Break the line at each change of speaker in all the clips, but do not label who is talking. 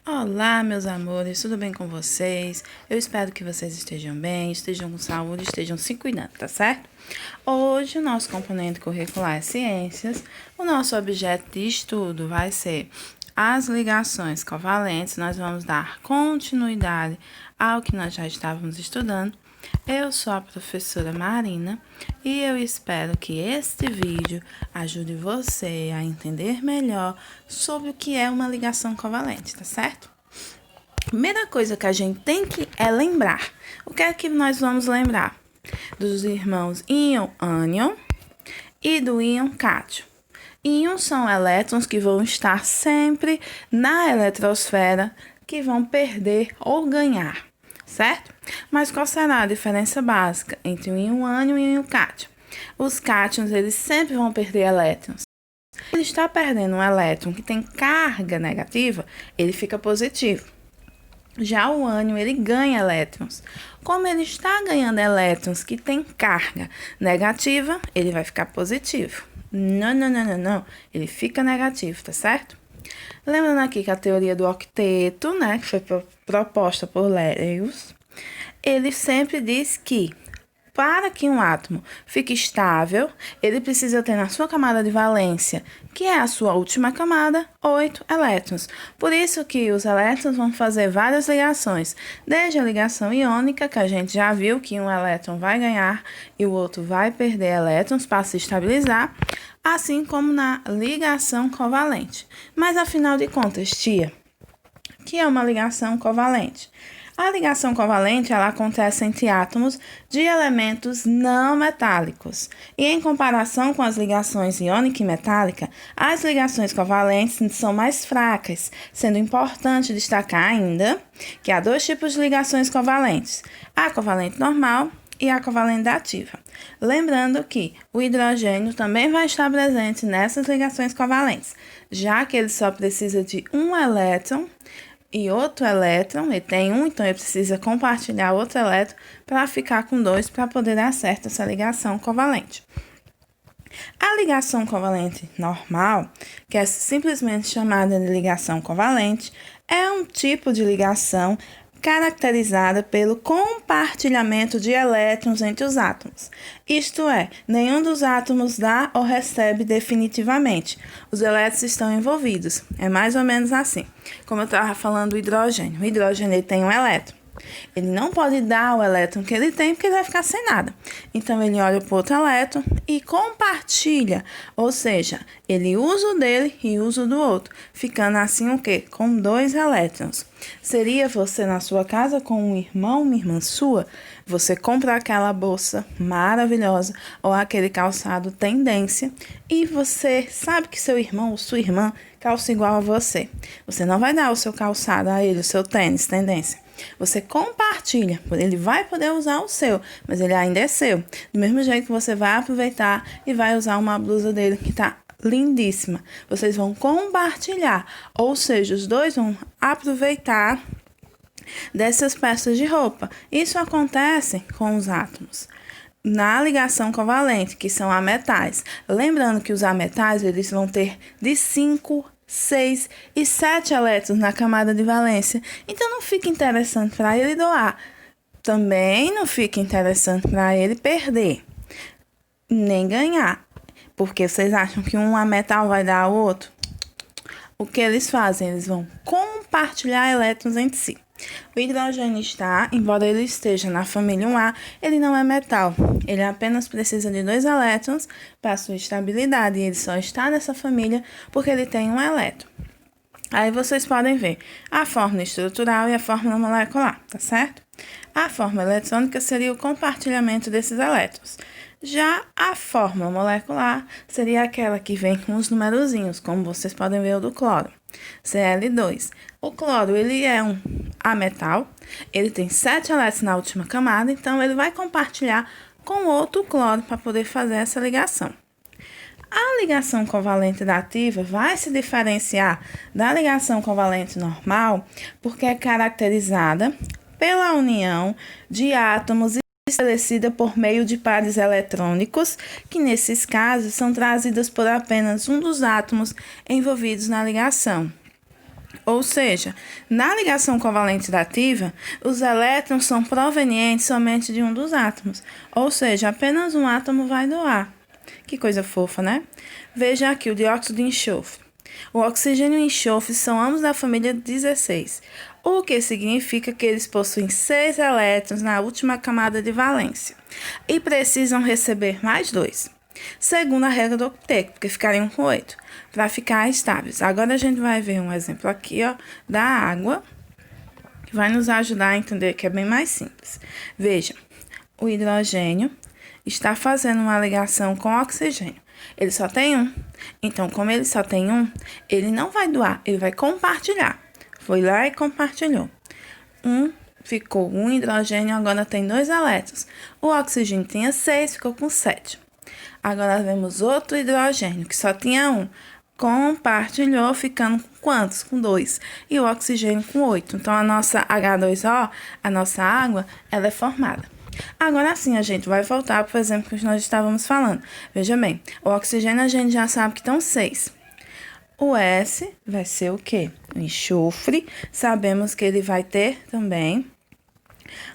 Olá, meus amores, tudo bem com vocês? Eu espero que vocês estejam bem, estejam com saúde, estejam se cuidando, tá certo? Hoje, o nosso componente curricular é Ciências. O nosso objeto de estudo vai ser as ligações covalentes. Nós vamos dar continuidade ao que nós já estávamos estudando. Eu sou a professora Marina e eu espero que este vídeo ajude você a entender melhor sobre o que é uma ligação covalente, tá certo? Primeira coisa que a gente tem que lembrar. O que é que nós vamos lembrar? Dos irmãos íon-ânion e do íon cátion. Íons são elétrons que vão estar sempre na eletrosfera, que vão perder ou ganhar, certo? Mas qual será a diferença básica entre o íon ânion e o íon cátion? Os cátions, eles sempre vão perder elétrons. Se ele está perdendo um elétron que tem carga negativa, ele fica positivo. Já o ânion, ele ganha elétrons. Como ele está ganhando elétrons que tem carga negativa, ele vai ficar positivo. Não. Ele fica negativo, tá certo? Lembrando aqui que a teoria do octeto, né, que foi proposta por Lewis, ele sempre diz que para que um átomo fique estável, ele precisa ter na sua camada de valência, que é a sua última camada, 8 elétrons. Por isso que os elétrons vão fazer várias ligações, desde a ligação iônica, que a gente já viu que um elétron vai ganhar e o outro vai perder elétrons para se estabilizar, assim como na ligação covalente. Mas afinal de contas, tia, o que é uma ligação covalente? A ligação covalente ela acontece entre átomos de elementos não metálicos. E em comparação com as ligações iônica e metálica, as ligações covalentes são mais fracas, sendo importante destacar ainda que há dois tipos de ligações covalentes: a covalente normal e a covalente ativa. Lembrando que o hidrogênio também vai estar presente nessas ligações covalentes, já que ele só precisa de um elétron e outro elétron, ele tem um, então ele precisa compartilhar outro elétron para ficar com dois, para poder dar certo essa ligação covalente. A ligação covalente normal, que é simplesmente chamada de ligação covalente, é um tipo de ligação caracterizada pelo compartilhamento de elétrons entre os átomos. Isto é, nenhum dos átomos dá ou recebe definitivamente. Os elétrons estão envolvidos. É mais ou menos assim. Como eu estava falando do hidrogênio. O hidrogênio ele tem um elétron. Ele não pode dar o elétron que ele tem, porque ele vai ficar sem nada. Então, ele olha para o outro elétron e compartilha. Ou seja, ele usa o dele e usa o do outro. Ficando assim o quê? Com 2 elétrons. Seria você na sua casa com um irmão, uma irmã sua? Você compra aquela bolsa maravilhosa ou aquele calçado tendência e você sabe que seu irmão ou sua irmã calça igual a você. Você não vai dar o seu calçado a ele, o seu tênis tendência. Você compartilha, ele vai poder usar o seu, mas ele ainda é seu. Do mesmo jeito que você vai aproveitar e vai usar uma blusa dele que está lindíssima. Vocês vão compartilhar, ou seja, os dois vão aproveitar dessas peças de roupa. Isso acontece com os átomos na ligação covalente, que são ametais. Lembrando que os ametais eles vão ter de 5, 6 e 7 elétrons na camada de valência. Então não fica interessante para ele doar. Também não fica interessante para ele perder, nem ganhar. Porque vocês acham que um ametal vai dar ao outro? O que eles fazem? Eles vão compartilhar elétrons entre si. O hidrogênio está, embora ele esteja na família 1A, ele não é metal. Ele apenas precisa de 2 elétrons para sua estabilidade. E ele só está nessa família porque ele tem um elétron. Aí vocês podem ver a fórmula estrutural e a fórmula molecular, tá certo? A fórmula eletrônica seria o compartilhamento desses elétrons. Já a fórmula molecular seria aquela que vem com os numerozinhos, como vocês podem ver o do cloro, Cl2. O cloro, ele é um ametal, ele tem 7 elétrons na última camada, então ele vai compartilhar com outro cloro para poder fazer essa ligação. A ligação covalente ativa vai se diferenciar da ligação covalente normal porque é caracterizada pela união de átomos estabelecida por meio de pares eletrônicos, que nesses casos são trazidas por apenas um dos átomos envolvidos na ligação. Ou seja, na ligação covalente dativa, os elétrons são provenientes somente de um dos átomos, ou seja, apenas um átomo vai doar. Que coisa fofa, né? Veja aqui o dióxido de enxofre. O oxigênio e o enxofre são ambos da família 16, o que significa que eles possuem 6 elétrons na última camada de valência e precisam receber mais 2, segundo a regra do octeto, porque ficariam com 8, para ficar estáveis. Agora a gente vai ver um exemplo aqui, ó, da água, que vai nos ajudar a entender que é bem mais simples. Veja, o hidrogênio está fazendo uma ligação com o oxigênio. Ele só tem um. Então, como ele só tem um, ele não vai doar, ele vai compartilhar. Foi lá e compartilhou. Ficou um hidrogênio, agora tem 2 elétrons. O oxigênio tinha 6, ficou com 7. Agora vemos outro hidrogênio, que só tinha um. Compartilhou, ficando com quantos? Com 2. E o oxigênio com 8. Então, a nossa H2O, a nossa água, ela é formada. Agora sim, a gente vai voltar para o exemplo que nós estávamos falando. Veja bem, o oxigênio a gente já sabe que estão 6. O S vai ser o quê? O enxofre. Sabemos que ele vai ter também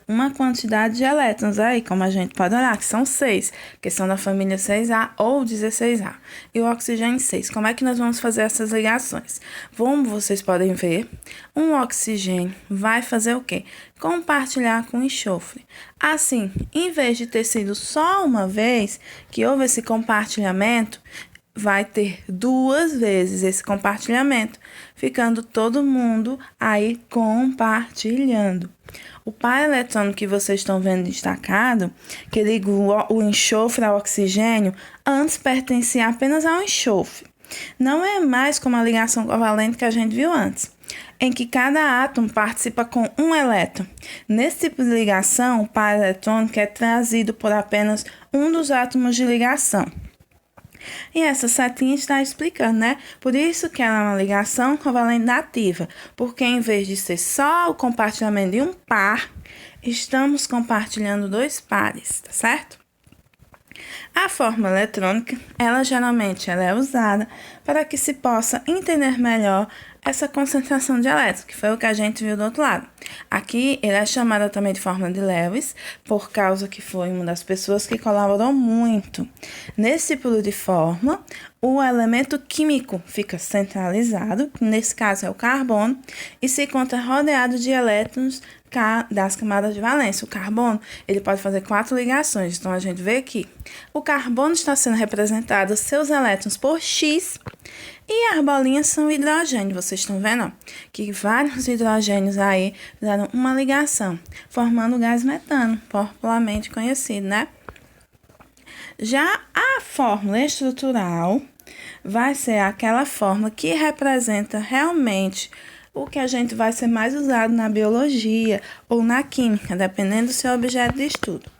uma quantidade de elétrons aí, como a gente pode olhar, que são 6, que são da família 6A ou 16A. E o oxigênio 6. Como é que nós vamos fazer essas ligações? Como vocês podem ver, um oxigênio vai fazer o quê? Compartilhar com o enxofre. Assim, em vez de ter sido só uma vez que houve esse compartilhamento, vai ter 2 vezes esse compartilhamento, ficando todo mundo aí compartilhando. O par eletrônico que vocês estão vendo destacado, que liga o enxofre ao oxigênio, antes pertencia apenas ao enxofre. Não é mais como a ligação covalente que a gente viu antes, em que cada átomo participa com um elétron. Nesse tipo de ligação, o par eletrônico é trazido por apenas um dos átomos de ligação. E essa setinha está explicando, né? Por isso que ela é uma ligação covalente dativa, porque em vez de ser só o compartilhamento de um par, estamos compartilhando 2 pares, tá certo? A fórmula eletrônica, ela geralmente é usada para que se possa entender melhor essa concentração de elétrons, que foi o que a gente viu do outro lado. Aqui, ele é chamada também de fórmula de Lewis, por causa que foi uma das pessoas que colaborou muito. Nesse tipo de fórmula, o elemento químico fica centralizado, nesse caso é o carbono, e se encontra rodeado de elétrons das camadas de valência. O carbono, ele pode fazer 4 ligações, então a gente vê aqui. O carbono está sendo representado, seus elétrons por X, e as bolinhas são hidrogênio. Vocês estão vendo, ó, que vários hidrogênios aí fizeram uma ligação, formando o gás metano, popularmente conhecido, né? Já a fórmula estrutural vai ser aquela fórmula que representa realmente o que a gente vai ser mais usado na biologia ou na química, dependendo do seu objeto de estudo.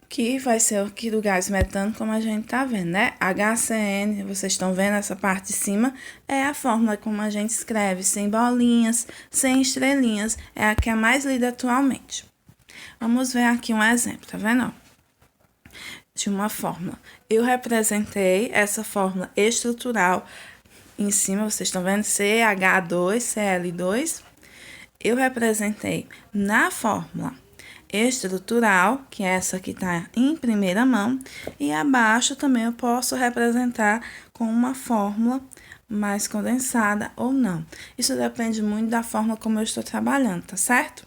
Que vai ser aqui do gás metano, como a gente tá vendo, né? HCN, vocês estão vendo essa parte de cima, é a fórmula como a gente escreve, sem bolinhas, sem estrelinhas, é a que é mais lida atualmente. Vamos ver aqui um exemplo, tá vendo? De uma fórmula. Eu representei essa fórmula estrutural em cima, vocês estão vendo, CH2Cl2. Eu representei na fórmula estrutural, que é essa que está em primeira mão, e abaixo também eu posso representar com uma fórmula mais condensada ou não. Isso depende muito da forma como eu estou trabalhando, tá certo?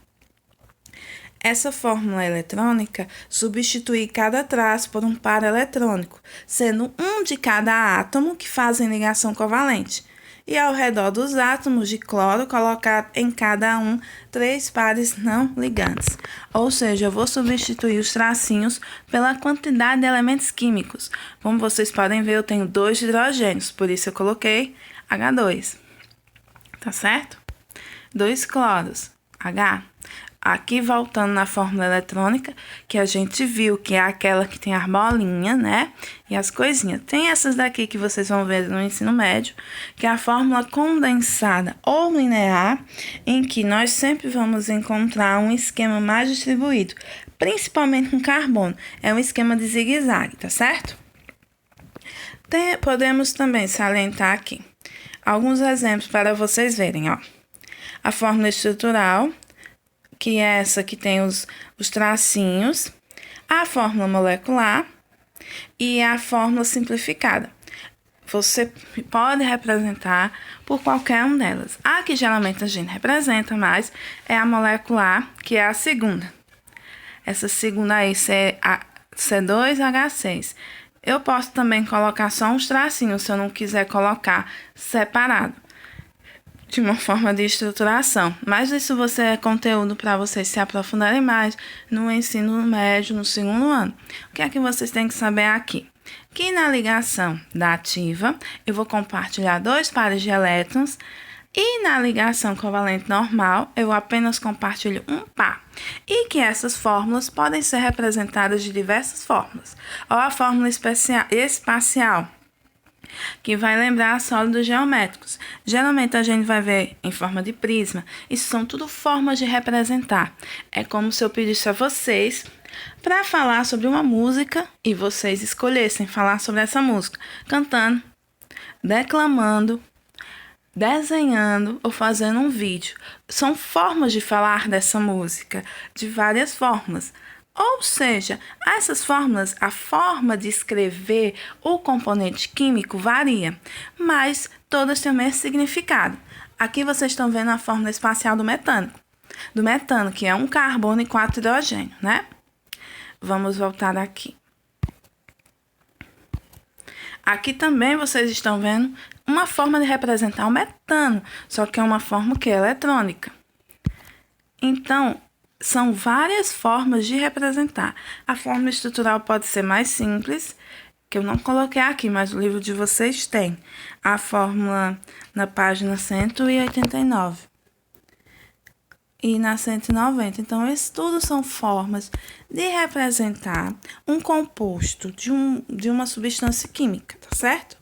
Essa fórmula eletrônica substitui cada traço por um par eletrônico, sendo um de cada átomo que fazem ligação covalente. E ao redor dos átomos de cloro, colocar em cada um 3 pares não ligantes. Ou seja, eu vou substituir os tracinhos pela quantidade de elementos químicos. Como vocês podem ver, eu tenho 2 hidrogênios, por isso eu coloquei H2. Tá certo? 2 cloros, H. Aqui, voltando na fórmula eletrônica, que a gente viu que é aquela que tem as bolinhas, né? E as coisinhas. Tem essas daqui que vocês vão ver no ensino médio, que é a fórmula condensada ou linear, em que nós sempre vamos encontrar um esquema mais distribuído, principalmente com carbono. É um esquema de zigue-zague, tá certo? Podemos também salientar aqui alguns exemplos para vocês verem, ó. A fórmula estrutural, que é essa que tem os tracinhos, a fórmula molecular e a fórmula simplificada. Você pode representar por qualquer uma delas. A que geralmente a gente representa mais é a molecular, que é a segunda. Essa segunda aí, C2H6. Eu posso também colocar só uns tracinhos, se eu não quiser colocar separado, de uma forma de estruturação. Mas isso é conteúdo para vocês se aprofundarem mais no ensino médio, no segundo ano. O que é que vocês têm que saber aqui? Que na ligação da ativa, eu vou compartilhar 2 pares de elétrons, e na ligação covalente normal, eu apenas compartilho um par. E que essas fórmulas podem ser representadas de diversas formas. Ou a fórmula espacial, que vai lembrar sólidos geométricos. Geralmente a gente vai ver em forma de prisma. Isso são tudo formas de representar. É como se eu pedisse a vocês para falar sobre uma música e vocês escolhessem falar sobre essa música, cantando, declamando, desenhando ou fazendo um vídeo. São formas de falar dessa música, de várias formas. Ou seja, essas fórmulas, a forma de escrever o componente químico varia, mas todas têm o mesmo significado. Aqui vocês estão vendo a fórmula espacial do metano. Do metano, que é um carbono e 4 hidrogênio, né? Vamos voltar aqui. Aqui também vocês estão vendo uma forma de representar o metano, só que é uma forma que é eletrônica. Então, são várias formas de representar. A fórmula estrutural pode ser mais simples, que eu não coloquei aqui, mas o livro de vocês tem. A fórmula na página 189 e na 190. Então, isso tudo são formas de representar um composto de uma substância química, tá certo?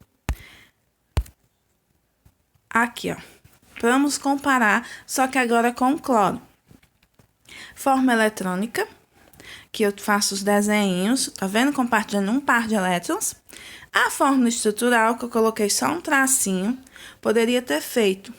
Aqui, ó. Vamos comparar, só que agora com o cloro. Forma eletrônica, que eu faço os desenhos, tá vendo? Compartilhando um par de elétrons. A fórmula estrutural, que eu coloquei só um tracinho, poderia ter feito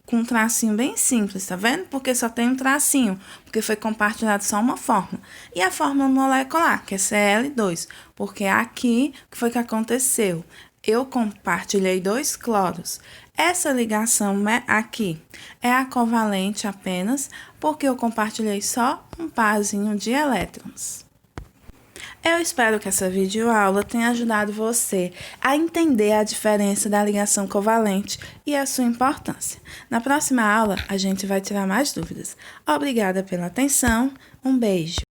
com um tracinho bem simples, tá vendo? Porque só tem um tracinho, porque foi compartilhado só uma fórmula. E a fórmula molecular, que é Cl2, porque aqui, o que foi que aconteceu? Eu compartilhei 2 cloros. Essa ligação aqui é a covalente apenas, porque eu compartilhei só um parzinho de elétrons. Eu espero que essa videoaula tenha ajudado você a entender a diferença da ligação covalente e a sua importância. Na próxima aula, a gente vai tirar mais dúvidas. Obrigada pela atenção, um beijo!